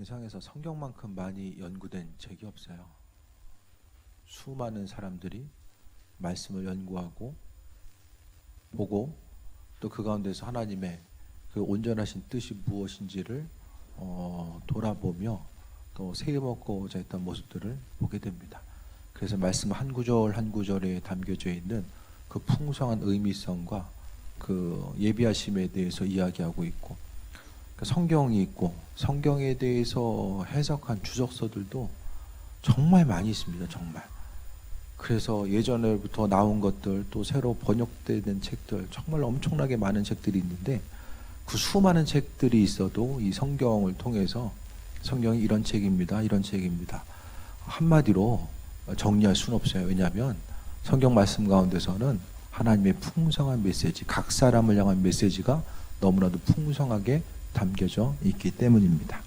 세상에서 성경만큼 많이 연구된 책이 없어요. 수많은 사람들이 말씀을 연구하고 보고 또 그 가운데서 하나님의 그 온전하신 뜻이 무엇인지를 돌아보며 또 세워먹고자 했던 모습들을 보게 됩니다. 그래서 말씀 한 구절 한 구절에 담겨져 있는 그 풍성한 의미성과 그 예비하심에 대해서 이야기하고 있고, 성경이 있고 성경에 대해서 해석한 주석서들도 정말 많이 있습니다. 정말. 그래서 예전부터 나온 것들 또 새로 번역되는 책들 정말 엄청나게 많은 책들이 있는데, 그 수많은 책들이 있어도 이 성경을 통해서 성경이 이런 책입니다, 이런 책입니다, 한마디로 정리할 수는 없어요. 왜냐하면 성경 말씀 가운데서는 하나님의 풍성한 메시지, 각 사람을 향한 메시지가 너무나도 풍성하게 담겨져 있기 때문입니다.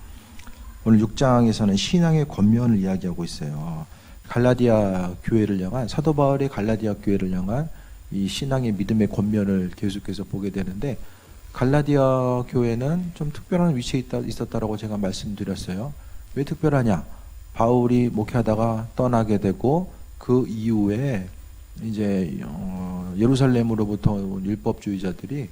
오늘 6장에서는 신앙의 권면을 이야기하고 있어요. 갈라디아 교회를 향한, 사도 바울의 갈라디아 교회를 향한 이 신앙의 믿음의 권면을 계속해서 보게 되는데, 갈라디아 교회는 좀 특별한 위치에 있었다라고 제가 말씀드렸어요. 왜 특별하냐? 바울이 목회하다가 떠나게 되고 그 이후에 이제 예루살렘으로부터 온 율법주의자들이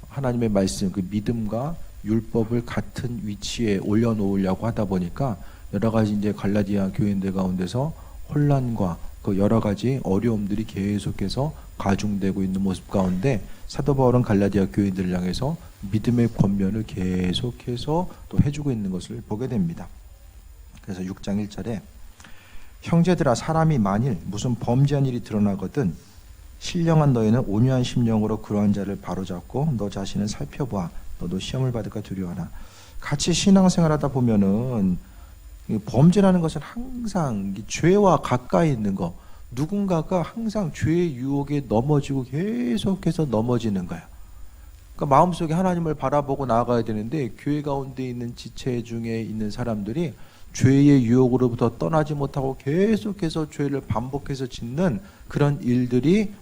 하나님의 말씀, 그 믿음과 율법을 같은 위치에 올려놓으려고 하다 보니까 여러 가지 이제 갈라디아 교인들 가운데서 혼란과 그 여러 가지 어려움들이 계속해서 가중되고 있는 모습 가운데, 사도 바울은 갈라디아 교인들을 향해서 믿음의 권면을 계속해서 또 해주고 있는 것을 보게 됩니다. 그래서 6장 1절에 형제들아, 사람이 만일 무슨 범죄한 일이 드러나거든 신령한 너희는 온유한 심령으로 그러한 자를 바로잡고 너 자신을 살펴보아. 너도 시험을 받을까 두려워하나. 같이 신앙생활하다 보면은 범죄라는 것은 항상 죄와 가까이 있는 거, 누군가가 항상 죄의 유혹에 넘어지고 계속해서 넘어지는 거야. 그러니까 마음속에 하나님을 바라보고 나아가야 되는데, 교회 가운데 있는 지체 중에 있는 사람들이 죄의 유혹으로부터 떠나지 못하고 계속해서 죄를 반복해서 짓는 그런 일들이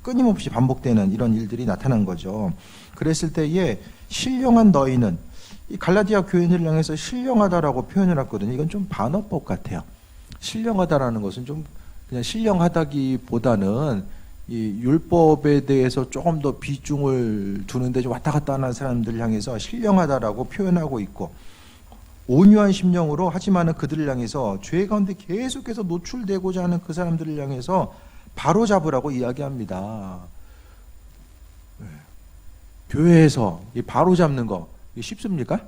끊임없이 반복되는 이런 일들이 나타난 거죠. 그랬을 때에 신령한 너희는, 이 갈라디아 교인을 향해서 신령하다라고 표현을 했거든요. 이건 좀 반어법 같아요. 신령하다라는 것은 좀 그냥 신령하다기보다는 이 율법에 대해서 조금 더 비중을 두는데 좀 왔다 갔다 하는 사람들을 향해서 신령하다라고 표현하고 있고, 온유한 심령으로, 하지만은 그들을 향해서 죄 가운데 계속해서 노출되고자 하는 그 사람들을 향해서 바로 잡으라고 이야기합니다. 교회에서 이 바로 잡는 거 쉽습니까?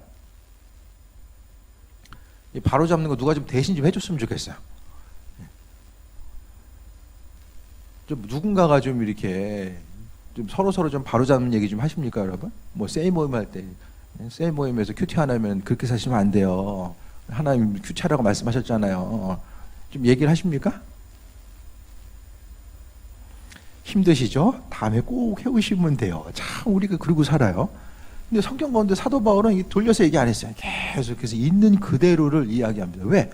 이 바로 잡는 거 누가 좀 대신 좀 해줬으면 좋겠어요. 좀 누군가가 좀 이렇게 좀 서로 좀 바로 잡는 얘기 좀 하십니까, 여러분? 뭐 세이 모임 할 때, 세이 모임에서 큐티 하나면 그렇게 사시면 안 돼요. 하나님 큐티하라고 말씀하셨잖아요. 좀 얘기를 하십니까? 힘드시죠? 다음에 꼭 해오시면 돼요. 참 우리가 그러고 살아요. 근데 성경 가운데 사도 바울은 돌려서 얘기 안 했어요. 계속해서 있는 그대로를 이야기합니다. 왜?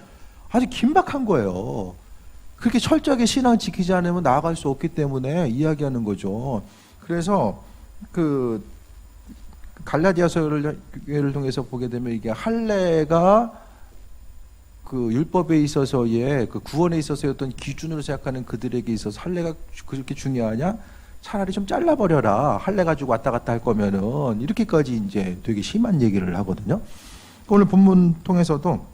아주 긴박한 거예요. 그렇게 철저하게 신앙 지키지 않으면 나아갈 수 없기 때문에 이야기하는 거죠. 그래서 그 갈라디아서를 통해서 보게 되면, 이게 할례가 그 율법에 있어서의 그 구원에 있어서의 어떤 기준으로 생각하는 그들에게 있어서 할례가 그렇게 중요하냐? 차라리 좀 잘라버려라. 할례 가지고 왔다 갔다 할 거면은, 이렇게까지 이제 되게 심한 얘기를 하거든요. 오늘 본문 통해서도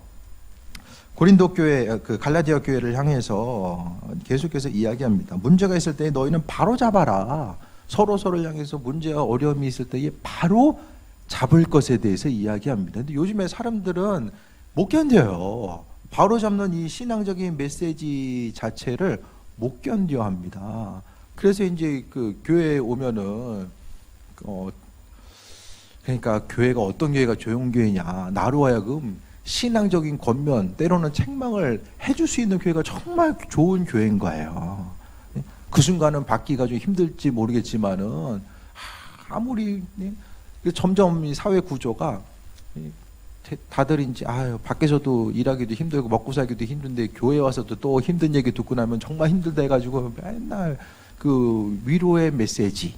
고린도 교회, 그 갈라디아 교회를 향해서 계속해서 이야기합니다. 문제가 있을 때 너희는 바로 잡아라. 서로를 향해서 문제와 어려움이 있을 때에 바로 잡을 것에 대해서 이야기합니다. 근데 요즘에 사람들은 못 견뎌요. 바로 잡는 이 신앙적인 메시지 자체를 못 견뎌 합니다. 그래서 이제 그 교회에 오면은 그러니까 교회가 어떤 교회가 좋은 교회냐, 나로 하여금 신앙적인 권면, 때로는 책망을 해줄 수 있는 교회가 정말 좋은 교회인 거예요. 그 순간은 받기가 좀 힘들지 모르겠지만은, 아무리 점점 이 사회 구조가 다들 이제 밖에서도 일하기도 힘들고 먹고 살기도 힘든데 교회 와서도 또 힘든 얘기 듣고 나면 정말 힘들다 해가지고 맨날 그 위로의 메시지,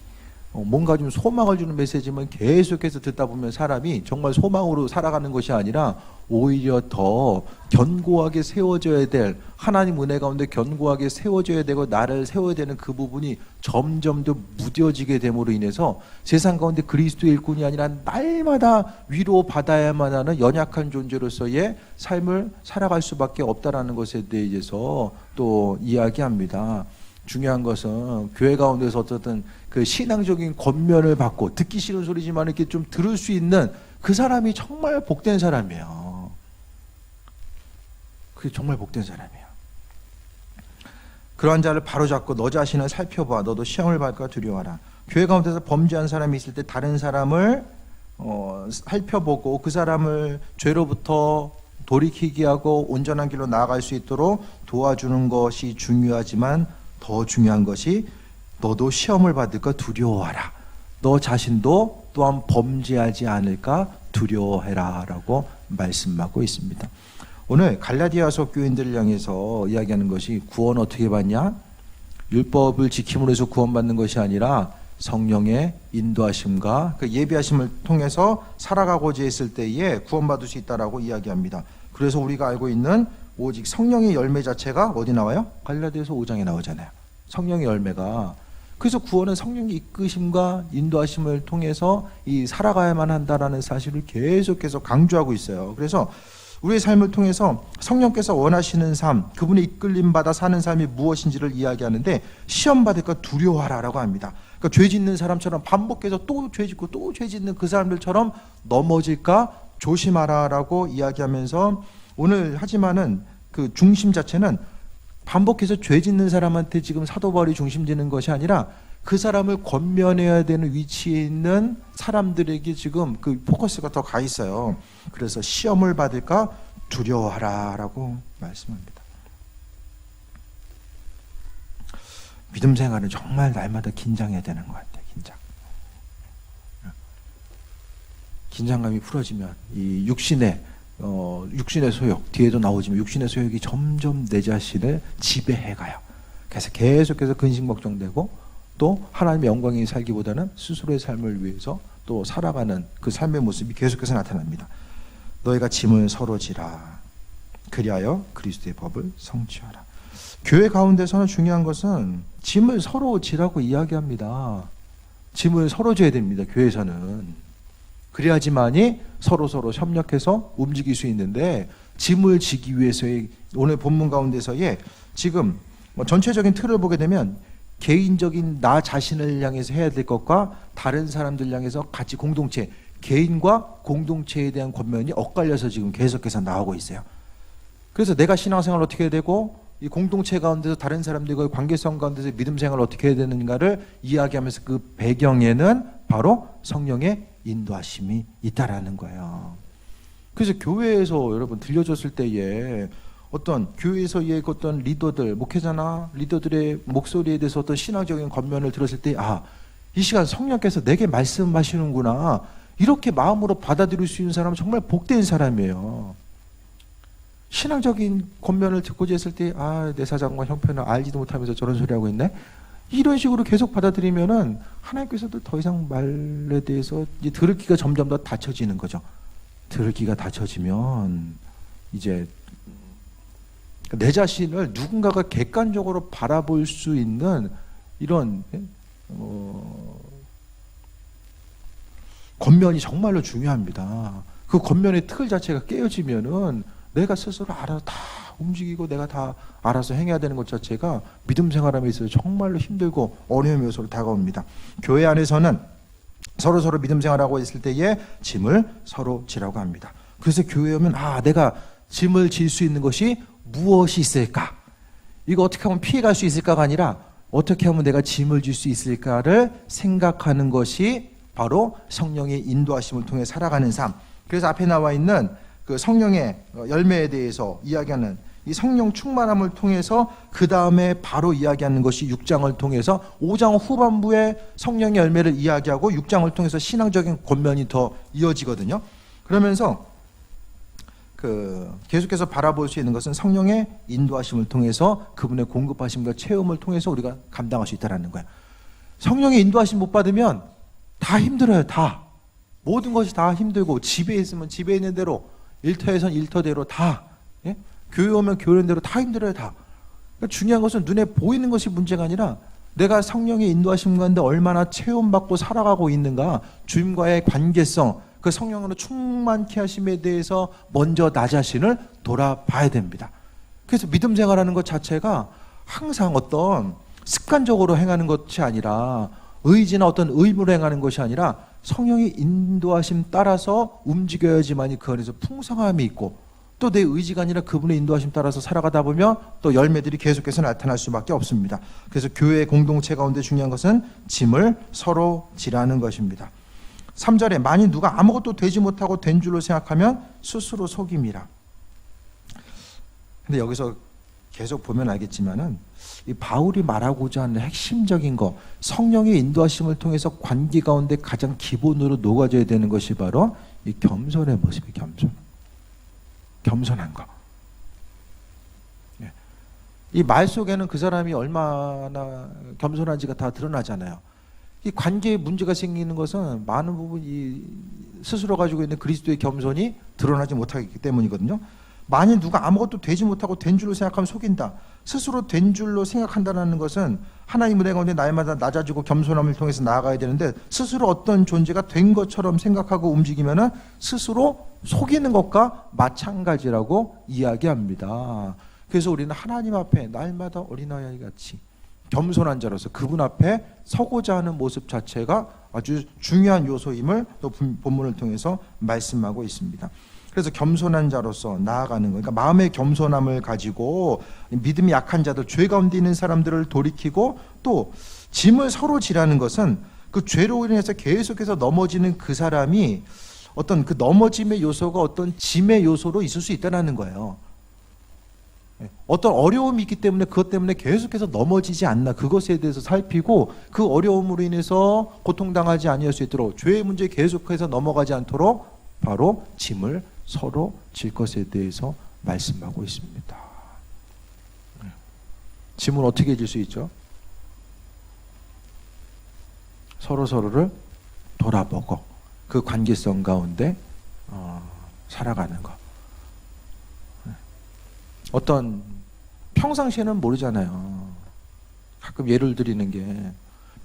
뭔가 좀 소망을 주는 메시지만 계속해서 듣다 보면 사람이 정말 소망으로 살아가는 것이 아니라 오히려 더 견고하게 세워져야 될, 하나님 은혜 가운데 견고하게 세워져야 되고 나를 세워야 되는 그 부분이 점점 더 무뎌지게 됨으로 인해서 세상 가운데 그리스도의 일꾼이 아니라 날마다 위로받아야만 하는 연약한 존재로서의 삶을 살아갈 수밖에 없다라는 것에 대해서 또 이야기합니다. 중요한 것은 교회 가운데서 어쨌든 그 신앙적인 권면을 받고 듣기 싫은 소리지만 이렇게 좀 들을 수 있는 그 사람이 정말 복된 사람이에요. 그게 정말 복된 사람이에요. 그러한 자를 바로잡고 너 자신을 살펴봐. 너도 시험을 받을까 두려워하라. 교회 가운데서 범죄한 사람이 있을 때 다른 사람을 살펴보고 그 사람을 죄로부터 돌이키게 하고 온전한 길로 나아갈 수 있도록 도와주는 것이 중요하지만 더 중요한 것이 너도 시험을 받을까 두려워하라. 너 자신도 또한 범죄하지 않을까 두려워해라 라고 말씀하고 있습니다. 오늘 갈라디아서 교인들을 향해서 이야기하는 것이 구원 어떻게 받냐? 율법을 지킴으로 해서 구원받는 것이 아니라 성령의 인도하심과 그 예비하심을 통해서 살아가고자 했을 때에 구원받을 수 있다라고 이야기합니다. 그래서 우리가 알고 있는 오직 성령의 열매 자체가 어디 나와요? 갈라디아서 5장에 나오잖아요. 성령의 열매가. 그래서 구원은 성령의 이끄심과 인도하심을 통해서 이 살아가야만 한다라는 사실을 계속해서 강조하고 있어요. 그래서 우리의 삶을 통해서 성령께서 원하시는 삶, 그분의 이끌림 받아 사는 삶이 무엇인지를 이야기하는데 시험 받을까 두려워하라라고 합니다. 그러니까 죄 짓는 사람처럼 반복해서 또 죄 짓고 또 죄 짓는 그 사람들처럼 넘어질까 조심하라라고 이야기하면서 오늘 하지만은 그 중심 자체는 반복해서 죄 짓는 사람한테 지금 사도 바울이 중심되는 것이 아니라 그 사람을 권면해야 되는 위치에 있는 사람들에게 지금 그 포커스가 더 가 있어요. 그래서 시험을 받을까 두려워하라라고 말씀합니다. 믿음 생활은 정말 날마다 긴장해야 되는 것 같아요. 긴장감이 풀어지면 이 육신의 소욕, 뒤에도 나오지만 육신의 소욕이 점점 내 자신을 지배해가요. 그래서 계속해서 근심걱정되고 또 하나님의 영광이 살기보다는 스스로의 삶을 위해서 또 살아가는 그 삶의 모습이 계속해서 나타납니다. 너희가 짐을 서로 지라. 그리하여 그리스도의 법을 성취하라. 교회 가운데서는 중요한 것은 짐을 서로 지라고 이야기합니다. 짐을 서로 져야 됩니다. 교회에서는. 그래야지만이 서로 협력해서 움직일 수 있는데 짐을 지기 위해서의 오늘 본문 가운데서의 지금 전체적인 틀을 보게 되면 개인적인 나 자신을 향해서 해야 될 것과 다른 사람들 향해서 같이 공동체, 개인과 공동체에 대한 권면이 엇갈려서 지금 계속해서 나오고 있어요. 그래서 내가 신앙생활을 어떻게 해야 되고 이 공동체 가운데서 다른 사람들과의 관계성 가운데서 믿음 생활을 어떻게 해야 되는가를 이야기하면서 그 배경에는 바로 성령의 인도하심이 있다라는 거예요. 그래서 교회에서 여러분 들려줬을 때에 어떤 교회에서의 어떤 리더들, 목회자나 리더들의 목소리에 대해서 어떤 신앙적인 권면을 들었을 때 이 시간 성령께서 내게 말씀하시는구나. 이렇게 마음으로 받아들일 수 있는 사람은 정말 복된 사람이에요. 신앙적인 권면을 듣고자 했을 때 내 사장과 형편을 알지도 못하면서 저런 소리 하고 있네. 이런 식으로 계속 받아들이면은 하나님께서도 더 이상 말에 대해서 이제 들을 귀가 점점 더 닫혀지는 거죠. 들을 귀가 닫혀지면 이제 내 자신을 누군가가 객관적으로 바라볼 수 있는 이런 권면이 정말로 중요합니다. 그 권면의 틀 자체가 깨어지면은 내가 스스로 알아서 다 움직이고 내가 다 알아서 행해야 되는 것 자체가 믿음 생활함에 있어서 정말로 힘들고 어려운 요소로 다가옵니다. 교회 안에서는 서로 믿음 생활하고 있을 때에 짐을 서로 지라고 합니다. 그래서 교회에 오면 내가 짐을 질 수 있는 것이 무엇이 있을까? 이거 어떻게 하면 피해갈 수 있을까가 아니라 어떻게 하면 내가 짐을 질 수 있을까를 생각하는 것이 바로 성령의 인도하심을 통해 살아가는 삶. 그래서 앞에 나와 있는 그 성령의 열매에 대해서 이야기하는 이 성령 충만함을 통해서 그 다음에 바로 이야기하는 것이 6장을 통해서 5장 후반부에 성령의 열매를 이야기하고 6장을 통해서 신앙적인 권면이 더 이어지거든요. 그러면서 계속해서 바라볼 수 있는 것은 성령의 인도하심을 통해서 그분의 공급하심과 체험을 통해서 우리가 감당할 수 있다는 거예요. 성령의 인도하심 못 받으면 다 힘들어요. 다. 모든 것이 다 힘들고, 집에 있으면 집에 있는 대로, 일터에선 일터대로 다, 예? 교회 오면 교회 오는 대로 다 힘들어요. 다. 그러니까 중요한 것은 눈에 보이는 것이 문제가 아니라 내가 성령의 인도하심 가운데 얼마나 체험받고 살아가고 있는가, 주님과의 관계성, 그 성령으로 충만케 하심에 대해서 먼저 나 자신을 돌아봐야 됩니다. 그래서 믿음 생활하는 것 자체가 항상 어떤 습관적으로 행하는 것이 아니라, 의지나 어떤 의무로 행하는 것이 아니라 성령의 인도하심 따라서 움직여야지만이 그 안에서 풍성함이 있고, 또 내 의지가 아니라 그분의 인도하심 따라서 살아가다 보면 또 열매들이 계속해서 나타날 수밖에 없습니다. 그래서 교회 공동체 가운데 중요한 것은 짐을 서로 지라는 것입니다. 3절에 만일 누가 아무것도 되지 못하고 된 줄로 생각하면 스스로 속임이라. 근데 여기서 계속 보면 알겠지만은 이 바울이 말하고자 하는 핵심적인 거, 성령의 인도하심을 통해서 관계 가운데 가장 기본으로 녹아져야 되는 것이 바로 이 겸손의 모습이에요. 겸손한 거. 이 말 속에는 그 사람이 얼마나 겸손한지가 다 드러나잖아요. 이 관계에 문제가 생기는 것은 많은 부분이 스스로 가지고 있는 그리스도의 겸손이 드러나지 못하기 때문이거든요. 만일 누가 아무것도 되지 못하고 된 줄로 생각하면 속인다. 스스로 된 줄로 생각한다는 것은 하나님 은혜 가운데 날마다 낮아지고 겸손함을 통해서 나아가야 되는데, 스스로 어떤 존재가 된 것처럼 생각하고 움직이면은 스스로 속이는 것과 마찬가지라고 이야기합니다. 그래서 우리는 하나님 앞에 날마다 어린아이 같이 겸손한 자로서 그분 앞에 서고자 하는 모습 자체가 아주 중요한 요소임을 또 본문을 통해서 말씀하고 있습니다. 그래서 겸손한 자로서 나아가는 거, 그러니까 마음의 겸손함을 가지고 믿음이 약한 자들, 죄 가운데 있는 사람들을 돌이키고, 또 짐을 서로 지라는 것은 그 죄로 인해서 계속해서 넘어지는 그 사람이 어떤 그 넘어짐의 요소가 어떤 짐의 요소로 있을 수 있다는 거예요. 어떤 어려움이 있기 때문에 그것 때문에 계속해서 넘어지지 않나, 그것에 대해서 살피고 그 어려움으로 인해서 고통당하지 아니할 수 있도록, 죄의 문제에 계속해서 넘어가지 않도록 바로 짐을 서로 질 것에 대해서 말씀하고 있습니다. 짐은 어떻게 질 수 있죠? 서로를 돌아보고 그 관계성 가운데 살아가는 것. 어떤 평상시에는 모르잖아요. 가끔 예를 드리는 게,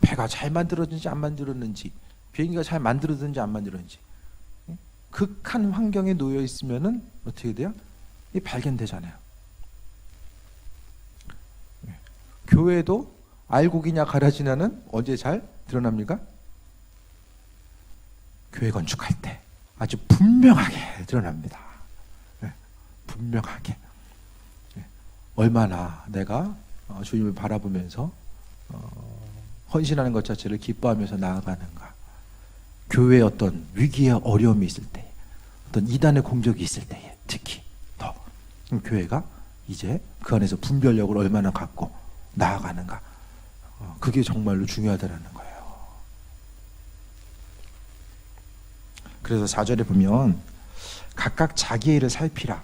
배가 잘 만들어졌는지 안 만들었는지, 비행기가 잘 만들어졌는지 안 만들었는지, 극한 환경에 놓여 있으면은 어떻게 돼요? 이 발견되잖아요. 교회도 알고기냐 가라지냐는 언제 잘 드러납니까? 교회 건축할 때 아주 분명하게 드러납니다. 분명하게. 얼마나 내가 주님을 바라보면서 헌신하는 것 자체를 기뻐하면서 나아가는가. 교회에 어떤 위기와 어려움이 있을 때, 어떤 이단의 공격이 있을 때에 특히 더 교회가 이제 그 안에서 분별력을 얼마나 갖고 나아가는가. 그게 정말로 중요하다는 거예요. 그래서 4절에 보면 각각 자기의 일을 살피라.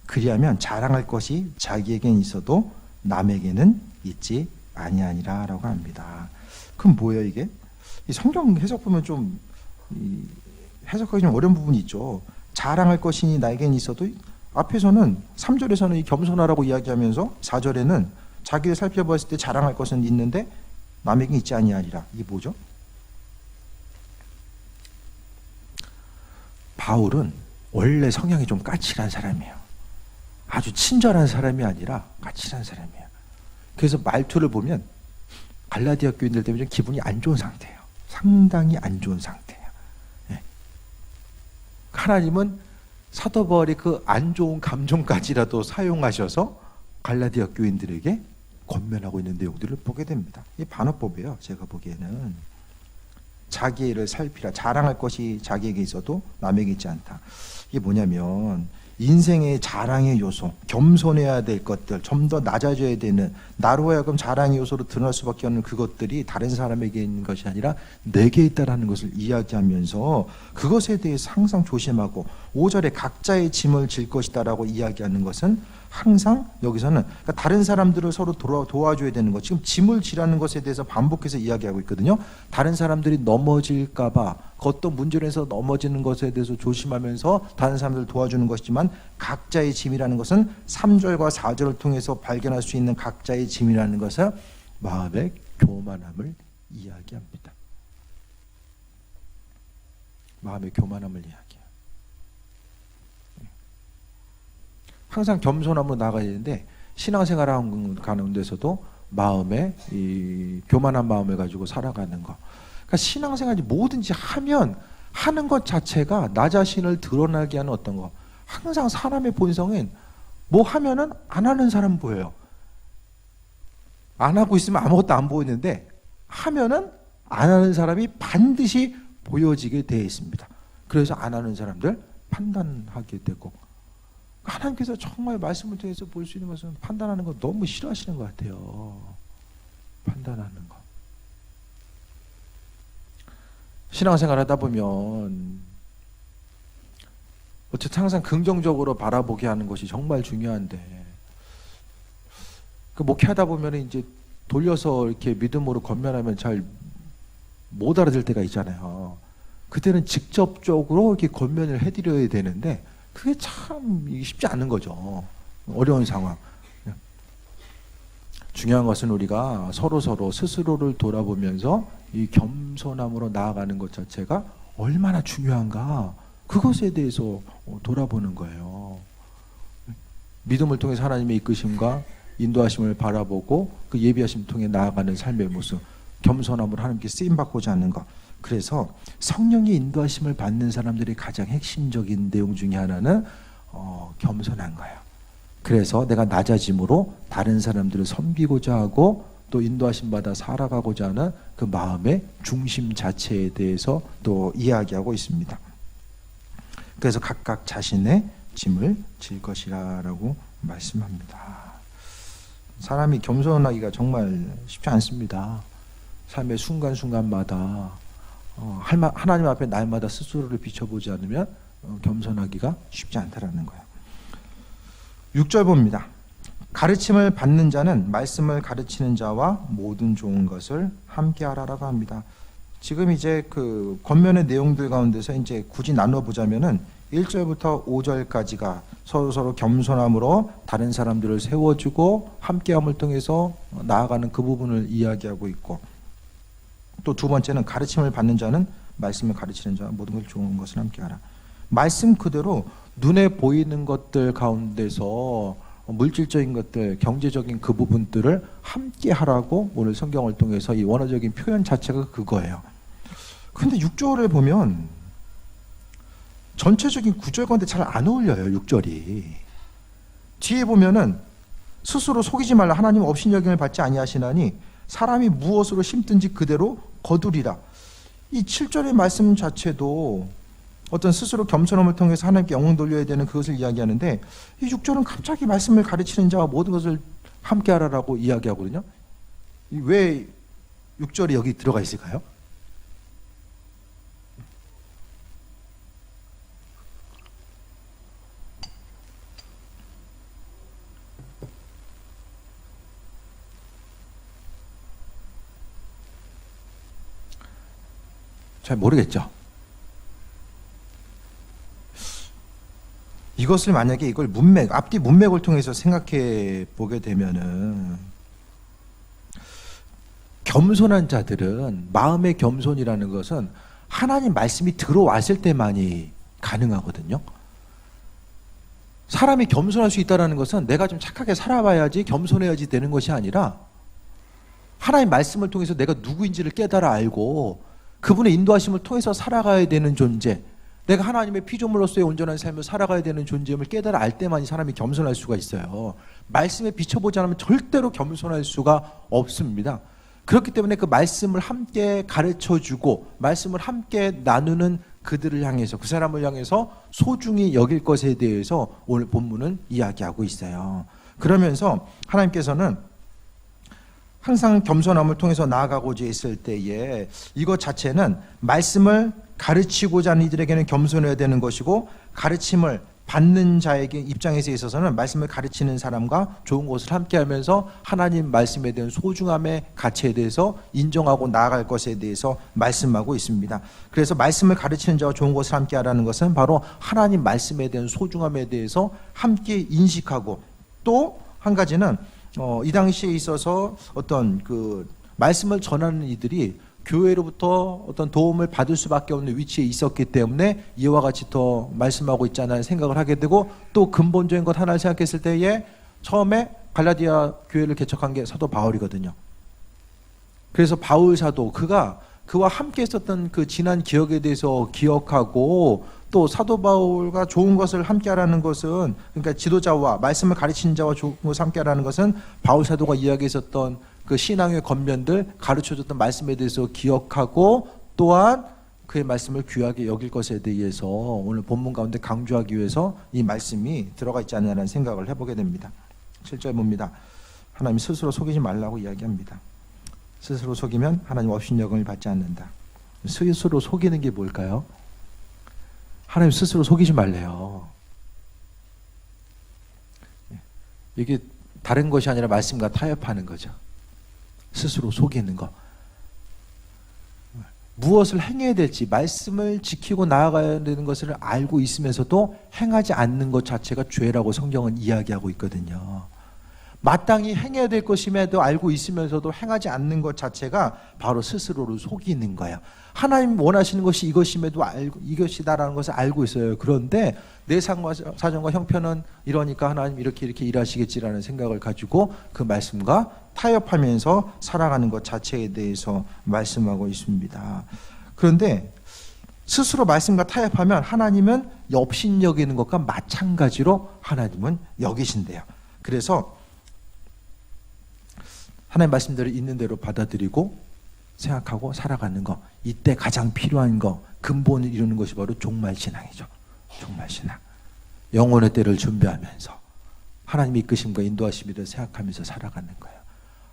그리하면 자랑할 것이 자기에겐 있어도 남에게는 있지 아니하니라 라고 합니다. 그럼 뭐예요 이게? 이 성경 해석 보면 좀 해석하기 좀 어려운 부분이 있죠. 자랑할 것이 나에겐 있어도, 앞에서는 3절에서는 이 겸손하라고 이야기하면서 4절에는 자기를 살펴봤을 때 자랑할 것은 있는데 남에게 있지 아니하리라. 이게 뭐죠? 바울은 원래 성향이 좀 까칠한 사람이에요. 아주 친절한 사람이 아니라 까칠한 사람이에요. 그래서 말투를 보면 갈라디아 교인들 때문에 좀 기분이 안 좋은 상태예요. 상당히 안 좋은 상태예요. 네. 하나님은 사도 바울이 그 안 좋은 감정까지라도 사용하셔서 갈라디아 교인들에게 권면하고 있는 내용들을 보게 됩니다. 이 반어법이에요. 제가 보기에는 자기의 일을 살피라. 자랑할 것이 자기에게 있어도 남에게 있지 않다. 이게 뭐냐면 인생의 자랑의 요소, 겸손해야 될 것들, 좀 더 낮아져야 되는, 나로 하여금 자랑의 요소로 드러날 수밖에 없는 그것들이 다른 사람에게 있는 것이 아니라 내게 있다라는 것을 이야기하면서 그것에 대해서 항상 조심하고, 5절에 각자의 짐을 질 것이다라고 이야기하는 것은 항상 여기서는 그러니까 다른 사람들을 서로 도와줘야 되는 것. 지금 짐을 지라는 것에 대해서 반복해서 이야기하고 있거든요. 다른 사람들이 넘어질까봐 그 어떤 문제로 해서 넘어지는 것에 대해서 조심하면서 다른 사람들을 도와주는 것이지만 각자의 짐이라는 것은 3절과 4절을 통해서 발견할 수 있는 각자의 짐이라는 것은 마음의 교만함을 이야기합니다. 마음의 교만함을 이야기해요. 항상 겸손함으로 나가야 되는데 신앙생활하는 가운데서도 마음에 이 교만한 마음을 가지고 살아가는 거. 그러니까 신앙생활이 뭐든지 하는 것 자체가 나 자신을 드러나게 하는 어떤 거. 항상 사람의 본성은 뭐 하면은 안 하는 사람 보여요. 안 하고 있으면 아무것도 안 보이는데 하면은 안 하는 사람이 반드시 보여지게 되어 있습니다. 그래서 안 하는 사람들 판단하게 되고, 하나님께서 정말 말씀을 통해서 볼 수 있는 것은 판단하는 거 너무 싫어하시는 것 같아요. 판단하는 거. 신앙생활 하다 보면 어쨌든 항상 긍정적으로 바라보게 하는 것이 정말 중요한데, 그 목회하다 보면 이제 돌려서 이렇게 믿음으로 권면하면 잘 못 알아들 때가 있잖아요. 그때는 직접적으로 이렇게 권면을 해드려야 되는데 그게 참 쉽지 않은 거죠. 어려운 상황. 중요한 것은 우리가 서로 스스로를 돌아보면서 이 겸손함으로 나아가는 것 자체가 얼마나 중요한가, 그것에 대해서 돌아보는 거예요. 믿음을 통해서 하나님의 이끄심과 인도하심을 바라보고 그 예비하심 통해 나아가는 삶의 모습, 겸손함으로 하나님께 쓰임받고자 하는 것. 그래서 성령의 인도하심을 받는 사람들이 가장 핵심적인 내용 중에 하나는 겸손한 거예요. 그래서 내가 낮아짐으로 다른 사람들을 섬기고자 하고 또 인도하심 받아 살아가고자 하는 그 마음의 중심 자체에 대해서 또 이야기하고 있습니다. 그래서 각각 자신의 짐을 질 것이라고 말씀합니다. 사람이 겸손하기가 정말 쉽지 않습니다. 삶의 순간순간마다 하나님 앞에 날마다 스스로를 비춰보지 않으면 겸손하기가 쉽지 않다라는 거예요. 6절 봅니다. 가르침을 받는 자는 말씀을 가르치는 자와 모든 좋은 것을 함께 하라라고 합니다. 지금 이제 그 권면의 내용들 가운데서 이제 굳이 나눠 보자면은 1절부터 5절까지가 서로 겸손함으로 다른 사람들을 세워주고 함께함을 통해서 나아가는 그 부분을 이야기하고 있고, 또 두 번째는 가르침을 받는 자는 말씀을 가르치는 자와 모든 걸 좋은 것을 함께하라. 말씀 그대로 눈에 보이는 것들 가운데서 물질적인 것들, 경제적인 그 부분들을 함께하라고 오늘 성경을 통해서 이 원어적인 표현 자체가 그거예요. 그런데 6절을 보면 전체적인 구절 가운데 잘 안 어울려요. 6절이 뒤에 보면은 스스로 속이지 말라, 하나님 업신여김을 받지 아니하시나니 사람이 무엇으로 심든지 그대로 거두리라. 이 7절의 말씀 자체도 어떤 스스로 겸손함을 통해서 하나님께 영광 돌려야 되는 그것을 이야기하는데, 이 6절은 갑자기 말씀을 가르치는 자와 모든 것을 함께 하라라고 이야기하거든요. 왜 6절이 여기 들어가 있을까요? 잘 모르겠죠. 이것을 만약에 이걸 앞뒤 문맥을 통해서 생각해 보게 되면은, 겸손한 자들은 마음의 겸손이라는 것은 하나님 말씀이 들어왔을 때만이 가능하거든요. 사람이 겸손할 수 있다는 것은 내가 좀 착하게 살아봐야지, 겸손해야지 되는 것이 아니라 하나님 말씀을 통해서 내가 누구인지를 깨달아 알고 그분의 인도하심을 통해서 살아가야 되는 존재, 내가 하나님의 피조물로서의 온전한 삶을 살아가야 되는 존재임을 깨달아 알 때만이 사람이 겸손할 수가 있어요. 말씀에 비춰보지 않으면 절대로 겸손할 수가 없습니다. 그렇기 때문에 그 말씀을 함께 가르쳐주고 말씀을 함께 나누는 그들을 향해서, 그 사람을 향해서 소중히 여길 것에 대해서 오늘 본문은 이야기하고 있어요. 그러면서 하나님께서는 항상 겸손함을 통해서 나아가고자 했을 때에 이것 자체는 말씀을 가르치고자 하는 이들에게는 겸손해야 되는 것이고, 가르침을 받는 자에게 입장에서 있어서는 말씀을 가르치는 사람과 좋은 것을 함께하면서 하나님 말씀에 대한 소중함의 가치에 대해서 인정하고 나아갈 것에 대해서 말씀하고 있습니다. 그래서 말씀을 가르치는 자와 좋은 것을 함께하라는 것은 바로 하나님 말씀에 대한 소중함에 대해서 함께 인식하고, 또 한 가지는 이 당시에 있어서 어떤 그 말씀을 전하는 이들이 교회로부터 어떤 도움을 받을 수밖에 없는 위치에 있었기 때문에 이와 같이 더 말씀하고 있잖아요 생각을 하게 되고, 또 근본적인 것 하나를 생각했을 때에 처음에 갈라디아 교회를 개척한 게 사도 바울이거든요. 그래서 바울 사도, 그와 함께 있었던 그 지난 기억에 대해서 기억하고, 또 사도 바울과 좋은 것을 함께하라는 것은, 그러니까 지도자와 말씀을 가르치는 자와 좋은 것을 함께하라는 것은 바울 사도가 이야기했었던 그 신앙의 권면들, 가르쳐줬던 말씀에 대해서 기억하고, 또한 그의 말씀을 귀하게 여길 것에 대해서 오늘 본문 가운데 강조하기 위해서 이 말씀이 들어가 있지 않느냐는 생각을 해보게 됩니다. 7절 봅니다. 하나님 스스로 속이지 말라고 이야기합니다. 스스로 속이면 하나님 업신여금을 받지 않는다. 스스로 속이는 게 뭘까요? 하나님 스스로 속이지 말래요. 이게 다른 것이 아니라 말씀과 타협하는 거죠. 스스로 속이는 거. 무엇을 행해야 될지, 말씀을 지키고 나아가야 되는 것을 알고 있으면서도 행하지 않는 것 자체가 죄라고 성경은 이야기하고 있거든요. 마땅히 행해야 될 것임에도 알고 있으면서도 행하지 않는 것 자체가 바로 스스로를 속이는 거예요. 하나님 원하시는 것이 이것임에도 알고, 이것이다라는 것을 알고 있어요. 그런데 내 사정과 형편은 이러니까 하나님 이렇게 일하시겠지라는 생각을 가지고 그 말씀과 타협하면서 살아가는 것 자체에 대해서 말씀하고 있습니다. 그런데 스스로 말씀과 타협하면 하나님은 업신여기는 것과 마찬가지로 하나님은 여기신대요. 그래서 하나님 말씀대로 있는 대로 받아들이고 생각하고 살아가는 거, 이때 가장 필요한 거, 근본을 이루는 것이 바로 종말신앙이죠. 종말신앙. 영혼의 때를 준비하면서 하나님의 이끄심과 인도하심을 생각하면서 살아가는 거예요.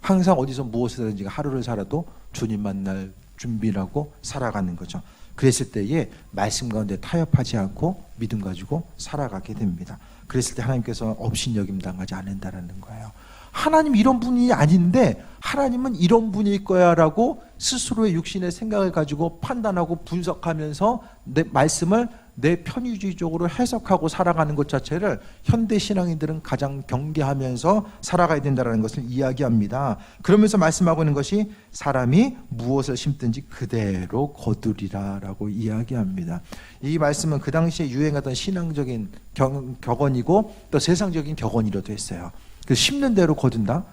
항상 어디서 무엇이든지 하루를 살아도 주님 만날 준비라고 살아가는 거죠. 그랬을 때에 말씀 가운데 타협하지 않고 믿음 가지고 살아가게 됩니다. 그랬을 때 하나님께서 업신여김 당하지 않는다라는 거예요. 하나님 이런 분이 아닌데 하나님은 이런 분일 거야 라고 스스로의 육신의 생각을 가지고 판단하고 분석하면서 내 말씀을 내 편의주의적으로 해석하고 살아가는 것 자체를 현대 신앙인들은 가장 경계하면서 살아가야 된다는 것을 이야기합니다. 그러면서 말씀하고 있는 것이 사람이 무엇을 심든지 그대로 거두리라 라고 이야기합니다. 이 말씀은 그 당시에 유행하던 신앙적인 격언이고 또 세상적인 격언이라도 했어요. 그 심는 대로 거둔다.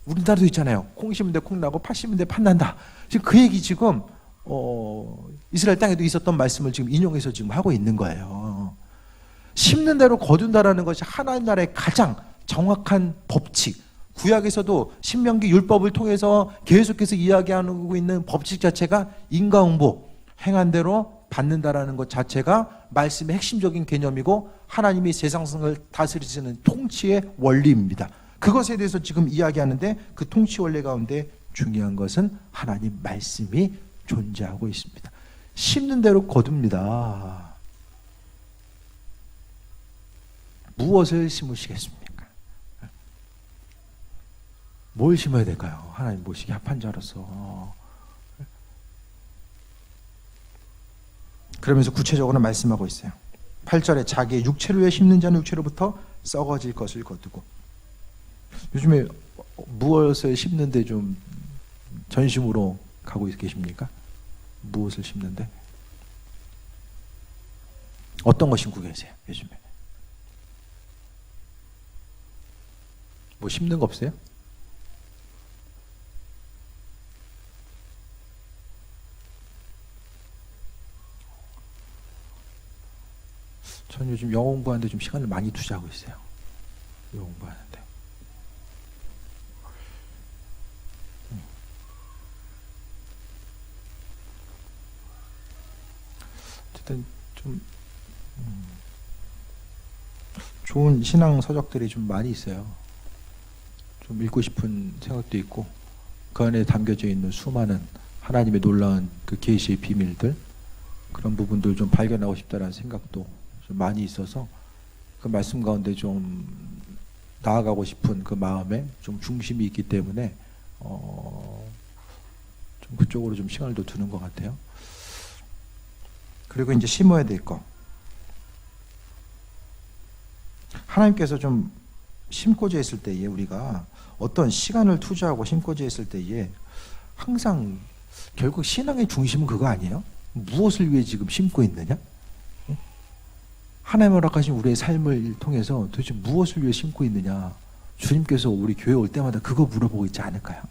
우리나라도 있잖아요. 콩 심은 데 콩 나고 팥 심은 데 팥 난다. 지금 그 얘기 지금 이스라엘 땅에도 있었던 말씀을 지금 인용해서 지금 하고 있는 거예요. 심는 대로 거둔다라는 것이 하나님 나라의 가장 정확한 법칙. 구약에서도 신명기 율법을 통해서 계속해서 이야기하고 있는 법칙 자체가 인과응보, 행한 대로 받는다라는 것 자체가 말씀의 핵심적인 개념이고 하나님이 세상을 다스리시는 통치의 원리입니다. 그것에 대해서 지금 이야기하는데 그 통치 원리 가운데 중요한 것은 하나님 말씀이 존재하고 있습니다. 심는 대로 거둡니다. 무엇을 심으시겠습니까? 뭘 심어야 될까요? 하나님 모시기 합한 자로서. 그러면서 구체적으로 말씀하고 있어요. 8절에 자기의 육체를 위해 심는 자는 육체로부터 썩어질 것을 거두고. 요즘에 무엇을 심는데 좀 전심으로 가고 계십니까? 무엇을 심는데? 어떤 거 심고 계세요? 요즘에 뭐 심는 거 없어요? 전 요즘 영어 공부하는데 좀 시간을 많이 투자하고 있어요. 영어 공부하는데. 어쨌든 좀 좋은 신앙 서적들이 좀 많이 있어요. 좀 읽고 싶은 생각도 있고 그 안에 담겨져 있는 수많은 하나님의 놀라운 그 계시의 비밀들, 그런 부분들 좀 발견하고 싶다라는 생각도 좀 많이 있어서 그 말씀 가운데 좀 나아가고 싶은 그 마음에 좀 중심이 있기 때문에 좀 그쪽으로 좀 시간을 더 두는 것 같아요. 그리고 이제 심어야 될 거. 하나님께서 좀 심고자 했을 때에 우리가 어떤 시간을 투자하고 심고자 했을 때에 항상 결국 신앙의 중심은 그거 아니에요? 무엇을 위해 지금 심고 있느냐? 하나님 허락하신 우리의 삶을 통해서 도대체 무엇을 위해 심고 있느냐? 주님께서 우리 교회 올 때마다 그거 물어보고 있지 않을까요?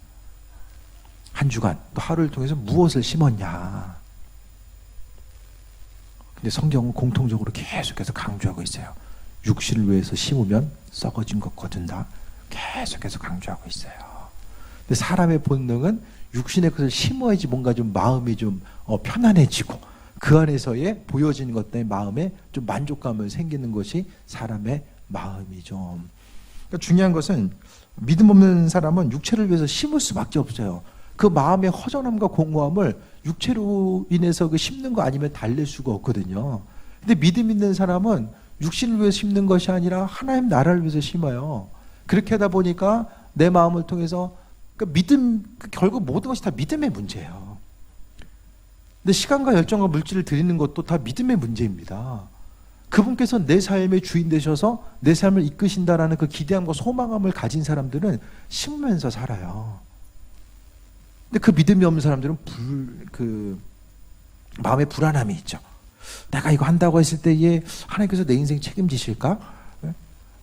한 주간 또 하루를 통해서 무엇을 심었냐? 근데 성경은 공통적으로 계속해서 강조하고 있어요. 육신을 위해서 심으면 썩어진 것 거둔다. 계속해서 강조하고 있어요. 근데 사람의 본능은 육신의 것을 심어야지 뭔가 좀 마음이 좀 편안해지고 그 안에서의 보여지는 것 때문에 마음에 좀 만족감을 생기는 것이 사람의 마음이죠. 그러니까 중요한 것은 믿음 없는 사람은 육체를 위해서 심을 수밖에 없어요. 그 마음의 허전함과 공허함을 육체로 인해서 그 심는 거 아니면 달랠 수가 없거든요. 근데 믿음 있는 사람은 육신을 위해서 심는 것이 아니라 하나님 나라를 위해서 심어요. 그렇게 하다 보니까 내 마음을 통해서 그 믿음, 결국 모든 것이 다 믿음의 문제예요. 근데 시간과 열정과 물질을 드리는 것도 다 믿음의 문제입니다. 그분께서 내 삶의 주인 되셔서 내 삶을 이끄신다라는 그 기대함과 소망함을 가진 사람들은 심으면서 살아요. 근데 그 믿음이 없는 사람들은 마음에 불안함이 있죠. 내가 이거 한다고 했을 때에 하나님께서 내 인생 책임지실까?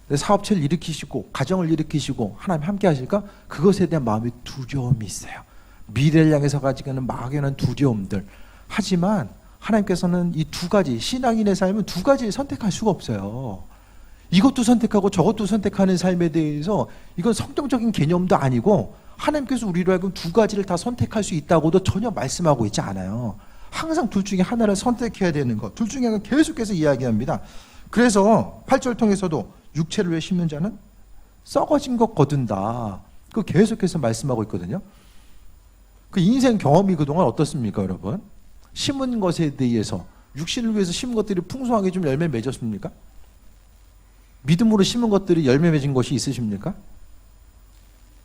내 사업체를 일으키시고 가정을 일으키시고 하나님 함께 하실까? 그것에 대한 마음의 두려움이 있어요. 미래를 향해서 가지고 있는 막연한 두려움들. 하지만 하나님께서는 이 두 가지, 신앙인의 삶은 두 가지를 선택할 수가 없어요. 이것도 선택하고 저것도 선택하는 삶에 대해서 이건 성경적인 개념도 아니고 하나님께서 우리로 하여금 두 가지를 다 선택할 수 있다고도 전혀 말씀하고 있지 않아요. 항상 둘 중에 하나를 선택해야 되는 것. 둘 중에 하나를 계속해서 이야기합니다. 그래서 8절 통해서도 육체를 위해 심는 자는 썩어진 것 거둔다. 그 계속해서 말씀하고 있거든요. 그 인생 경험이 그동안 어떻습니까, 여러분? 심은 것에 대해서 육신을 위해서 심은 것들이 풍성하게 좀 열매 맺었습니까? 믿음으로 심은 것들이 열매 맺은 것이 있으십니까?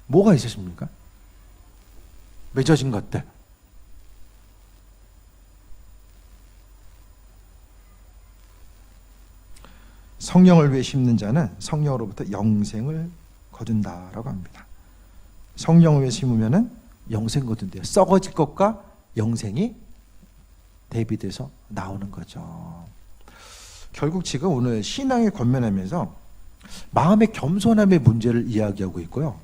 뭐가 있으십니까? 맺어진 것들. 성령을 위해 심는 자는 성령으로부터 영생을 거둔다라고 합니다. 성령을 위해 심으면은 영생 거둔대요. 썩어질 것과 영생이 대비돼서 나오는 거죠. 결국 지금 오늘 신앙에 권면하면서 마음의 겸손함의 문제를 이야기하고 있고요.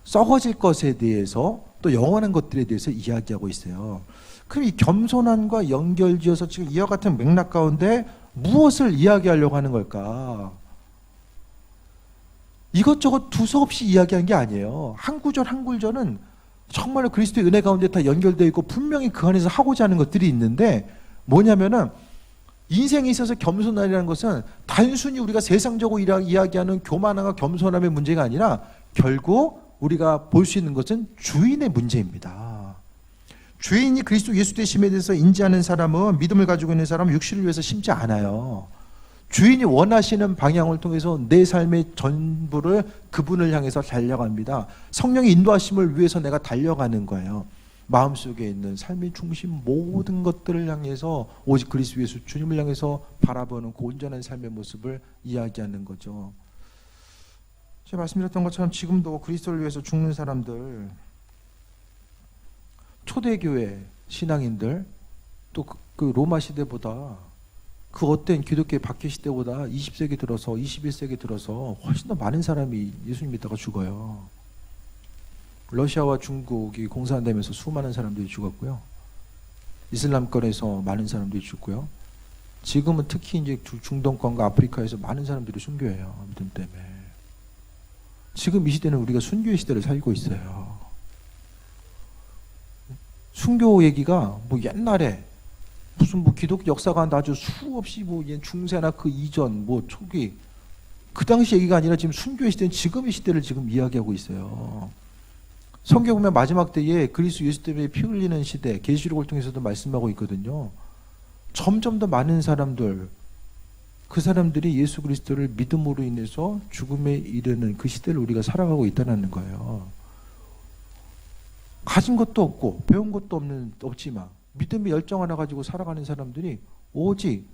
썩어질 것에 대해서 또 영원한 것들에 대해서 이야기하고 있어요. 그럼 이 겸손함과 연결지어서 지금 이와 같은 맥락 가운데 무엇을 이야기하려고 하는 걸까? 이것저것 두서없이 이야기한 게 아니에요. 한 구절 한 구절은 정말로 그리스도의 은혜 가운데 다 연결되어 있고 분명히 그 안에서 하고자 하는 것들이 있는데 뭐냐면은 인생에 있어서 겸손함이라는 것은 단순히 우리가 세상적으로 이야기하는 교만함과 겸손함의 문제가 아니라 결국 우리가 볼 수 있는 것은 주인의 문제입니다. 주인이 그리스도 예수 되심에 대해서 인지하는 사람은, 믿음을 가지고 있는 사람은 육신을 위해서 심지 않아요. 주인이 원하시는 방향을 통해서 내 삶의 전부를 그분을 향해서 달려갑니다. 성령의 인도하심을 위해서 내가 달려가는 거예요. 마음속에 있는 삶의 중심 모든 것들을 향해서 오직 그리스도 예수 주님을 향해서 바라보는 그 온전한 삶의 모습을 이야기하는 거죠. 제가 말씀드렸던 것처럼 지금도 그리스도를 위해서 죽는 사람들, 초대교회 신앙인들, 또 그 로마 시대보다 그 어떤 기독교의 박해 시대보다 20세기 들어서 21세기 들어서 훨씬 더 많은 사람이 예수님 믿다가 죽어요. 러시아와 중국이 공산되면서 수많은 사람들이 죽었고요. 이슬람권에서 많은 사람들이 죽고요. 지금은 특히 이제 중동권과 아프리카에서 많은 사람들이 순교해요. 믿음 때문에. 지금 이 시대는 우리가 순교의 시대를 살고 있어요. 순교 얘기가 뭐 옛날에 무슨 뭐 기독교 역사가 아주 수없이 뭐 중세나 그 이전 뭐 초기 그 당시 얘기가 아니라 지금 순교의 시대는 지금의 시대를 지금 이야기하고 있어요. 성경 보면 마지막 때에 그리스도 예수 때문에 피 흘리는 시대, 계시록을 통해서도 말씀하고 있거든요. 점점 더 많은 사람들, 그 사람들이 예수 그리스도를 믿음으로 인해서 죽음에 이르는 그 시대를 우리가 살아가고 있다는 거예요. 가진 것도 없고 배운 것도 없지만 믿음의 열정 하나 가지고 살아가는 사람들이 오직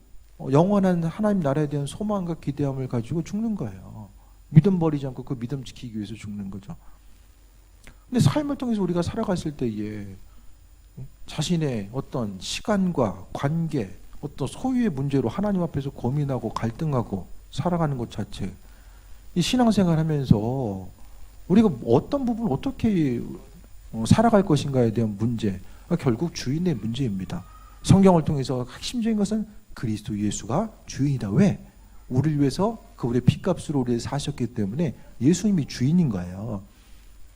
영원한 하나님 나라에 대한 소망과 기대함을 가지고 죽는 거예요. 믿음 버리지 않고 그 믿음 지키기 위해서 죽는 거죠. 근데 삶을 통해서 우리가 살아갔을 때에 자신의 어떤 시간과 관계, 어떤 소유의 문제로 하나님 앞에서 고민하고 갈등하고 살아가는 것 자체, 이 신앙생활 하면서 우리가 어떤 부분을 어떻게 살아갈 것인가에 대한 문제, 결국 주인의 문제입니다. 성경을 통해서 핵심적인 것은 그리스도 예수가 주인이다. 왜? 우리를 위해서 그분의 피값으로 우리를 사셨기 때문에 예수님이 주인인 거예요.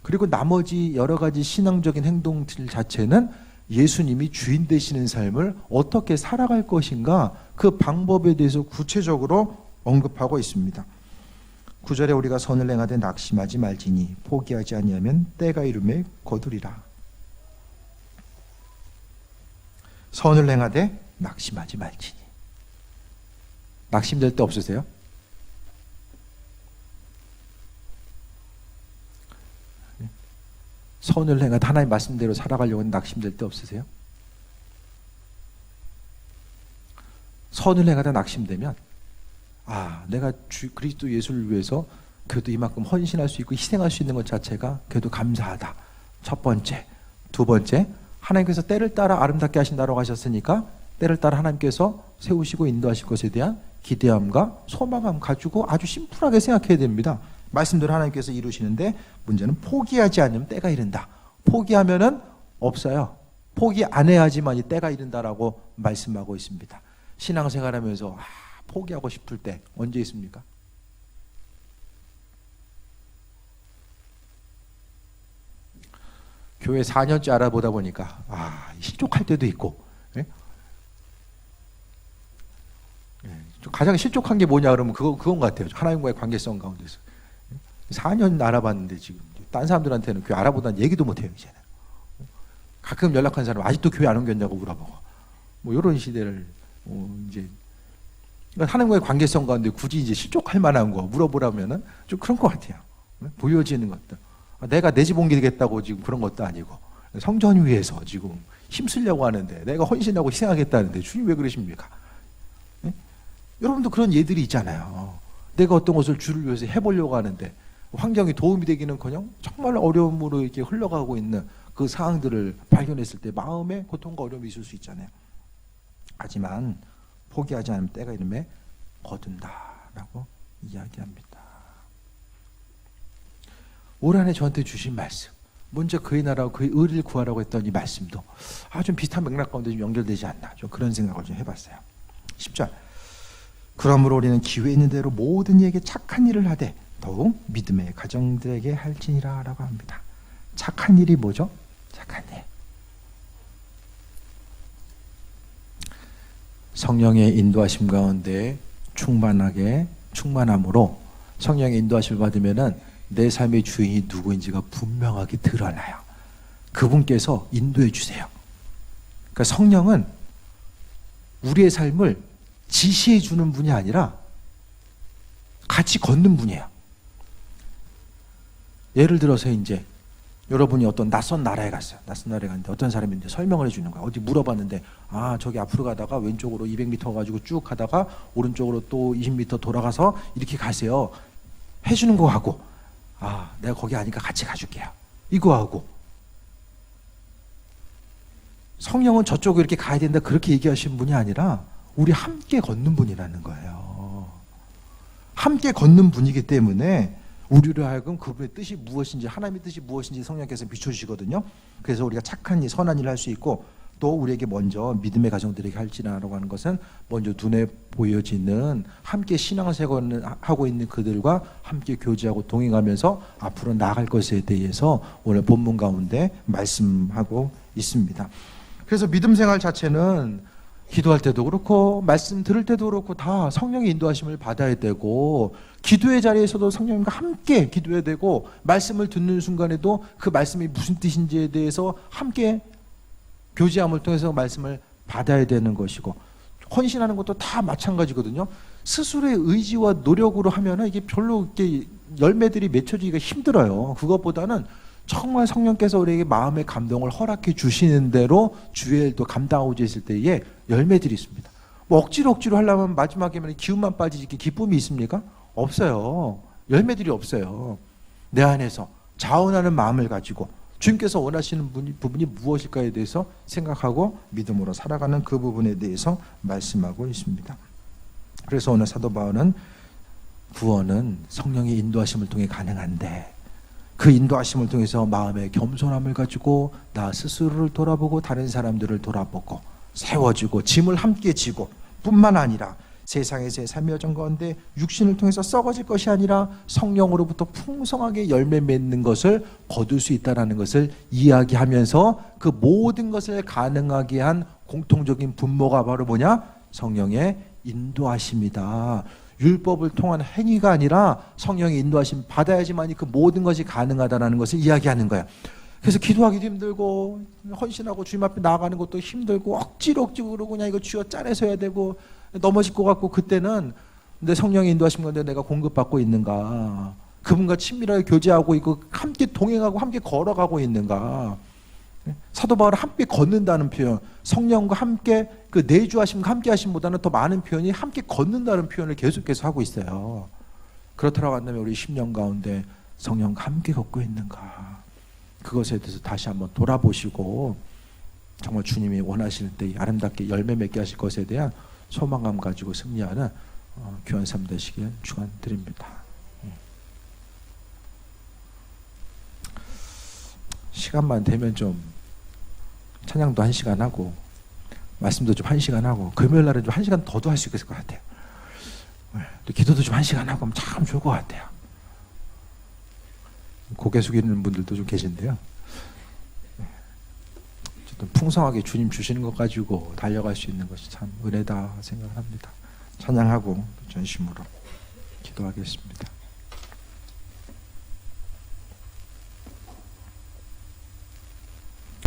그리고 나머지 여러 가지 신앙적인 행동들 자체는 예수님이 주인 되시는 삶을 어떻게 살아갈 것인가, 그 방법에 대해서 구체적으로 언급하고 있습니다. 9절에 우리가 선을 행하되 낙심하지 말지니 포기하지 아니하면 때가 이름에 거두리라. 선을 행하되 낙심하지 말지니. 낙심될 때 없으세요? 선을 행하되 하나님 말씀대로 살아가려고 하는 낙심될 때 없으세요? 선을 행하다 낙심되면 내가 그리스도 예수를 위해서 그래도 이만큼 헌신할 수 있고 희생할 수 있는 것 자체가 그래도 감사하다. 첫 번째. 두 번째, 하나님께서 때를 따라 아름답게 하신다고 하셨으니까 때를 따라 하나님께서 세우시고 인도하실 것에 대한 기대함과 소망감 가지고 아주 심플하게 생각해야 됩니다. 말씀대로 하나님께서 이루시는데 문제는 포기하지 않으면 때가 이른다. 포기하면은 없어요. 포기 안 해야지만 이 때가 이른다라고 말씀하고 있습니다. 신앙생활하면서 포기하고 싶을 때 언제 있습니까? 교회 4년째 알아보다 보니까 실족할 때도 있고, 가장 실족한 게 뭐냐 그러면 그건 것 같아요. 하나님과의 관계성 가운데서 4년 알아봤는데 지금 딴 사람들한테는 교회 알아보다는 얘기도 못해요. 이제는 가끔 연락한 사람 아직도 교회 안 옮겼냐고 물어보고, 뭐 이런 시대를 이제 하나님과의 관계성 가운데 굳이 이제 실족할 만한 거 물어보라면은 좀 그런 것 같아요. 보여지는 것들. 내가 내 집 옮기겠다고 지금 그런 것도 아니고 성전 위에서 지금 힘쓰려고 하는데 내가 헌신하고 희생하겠다는데 주님 왜 그러십니까? 여러분도 그런 예들이 있잖아요. 내가 어떤 것을 주를 위해서 해보려고 하는데 환경이 도움이 되기는커녕 정말 어려움으로 이렇게 흘러가고 있는 그 상황들을 발견했을 때 마음에 고통과 어려움이 있을 수 있잖아요. 하지만 포기하지 않으면 때가 이름에 거둔다라고 이야기합니다. 올 한해 저한테 주신 말씀, 먼저 그의 나라와 그의 의를 구하라고 했던 이 말씀도 좀 비슷한 맥락 가운데 좀 연결되지 않나, 좀 그런 생각을 좀 해봤어요. 10절. 그러므로 우리는 기회 있는 대로 모든 이에게 착한 일을 하되 더욱 믿음의 가정들에게 할지니라 라고 합니다. 착한 일이 뭐죠? 착한 일. 성령의 인도하심 가운데 충만함으로 성령의 인도하심을 받으면은 내 삶의 주인이 누구인지가 분명하게 드러나요. 그분께서 인도해 주세요. 그러니까 성령은 우리의 삶을 지시해 주는 분이 아니라 같이 걷는 분이에요. 예를 들어서 이제 여러분이 어떤 낯선 나라에 갔어요. 낯선 나라에 갔는데 어떤 사람이 이제 설명을 해주는 거야. 어디 물어봤는데 저기 앞으로 가다가 왼쪽으로 200m 가지고 쭉 가다가 오른쪽으로 또 20m 돌아가서 이렇게 가세요. 해주는 거 하고 내가 거기 아니까 같이 가줄게요. 이거 하고 성령은 저쪽으로 이렇게 가야 된다 그렇게 얘기하시는 분이 아니라 우리 함께 걷는 분이라는 거예요. 함께 걷는 분이기 때문에 우리로 하여금 그분의 뜻이 무엇인지, 하나님의 뜻이 무엇인지 성령께서 비춰주시거든요. 그래서 우리가 착한 일, 선한 일을 할 수 있고 또 우리에게 먼저 믿음의 가정들에게 할지라라고 하는 것은 먼저 눈에 보여지는 함께 신앙생활을 하고 있는 그들과 함께 교제하고 동행하면서 앞으로 나아갈 것에 대해서 오늘 본문 가운데 말씀하고 있습니다. 그래서 믿음 생활 자체는 기도할 때도 그렇고 말씀 들을 때도 그렇고 다 성령의 인도하심을 받아야 되고 기도의 자리에서도 성령님과 함께 기도해야 되고 말씀을 듣는 순간에도 그 말씀이 무슨 뜻인지에 대해서 함께 교제함을 통해서 말씀을 받아야 되는 것이고 헌신하는 것도 다 마찬가지거든요. 스스로의 의지와 노력으로 하면은 이게 별로 이렇게 열매들이 맺혀지기가 힘들어요. 그것보다는 정말 성령께서 우리에게 마음의 감동을 허락해 주시는 대로 주의 일도 감당하고 있을 때에 열매들이 있습니다. 뭐 억지로 하려면 마지막에는 기운만 빠지지 기쁨이 있습니까? 없어요. 열매들이 없어요. 내 안에서 자원하는 마음을 가지고 주님께서 원하시는 부분이 무엇일까에 대해서 생각하고 믿음으로 살아가는 그 부분에 대해서 말씀하고 있습니다. 그래서 오늘 사도 바울은 구원은 성령의 인도하심을 통해 가능한데 그 인도하심을 통해서 마음의 겸손함을 가지고 나 스스로를 돌아보고 다른 사람들을 돌아보고 세워지고 짐을 함께 지고 뿐만 아니라 세상에서의 삶의 여정 가운데 육신을 통해서 썩어질 것이 아니라 성령으로부터 풍성하게 열매 맺는 것을 거둘 수 있다는 것을 이야기하면서 그 모든 것을 가능하게 한 공통적인 분모가 바로 뭐냐? 성령의 인도하심이다. 율법을 통한 행위가 아니라 성령의 인도하심 받아야지만이 그 모든 것이 가능하다는 것을 이야기하는 거야. 그래서 기도하기도 힘들고 헌신하고 주님 앞에 나아가는 것도 힘들고 억지로 그러고 그냥 이거 쥐어 짜내서 해야 되고 넘어질 것 같고 그때는 내 성령의 인도하심 가운데 내가 공급받고 있는가? 그분과 친밀하게 교제하고 있고 함께 동행하고 함께 걸어가고 있는가? 사도 바울은 함께 걷는다는 표현, 성령과 함께 그 내주하심과 함께 하심보다는 더 많은 표현이 함께 걷는다는 표현을 계속해서 하고 있어요. 그렇다고 한다면 우리 10년 가운데 성령과 함께 걷고 있는가? 그것에 대해서 다시 한번 돌아보시고 정말 주님이 원하시는 때 아름답게 열매 맺게 하실 것에 대한 소망감 가지고 승리하는 귀한 삶 되시길 축원드립니다. 시간만 되면 좀 찬양도 1시간 하고 말씀도 좀 1시간 하고 금요일 날은 좀 1시간 더도 할 수 있을 것 같아요. 또 기도도 좀 1시간 하고 하면 참 좋을 것 같아요. 고개 숙이는 분들도 좀 계신데요. 어쨌든 풍성하게 주님 주시는 것 가지고 달려갈 수 있는 것이 참 은혜다 생각합니다. 찬양하고 전심으로 기도하겠습니다.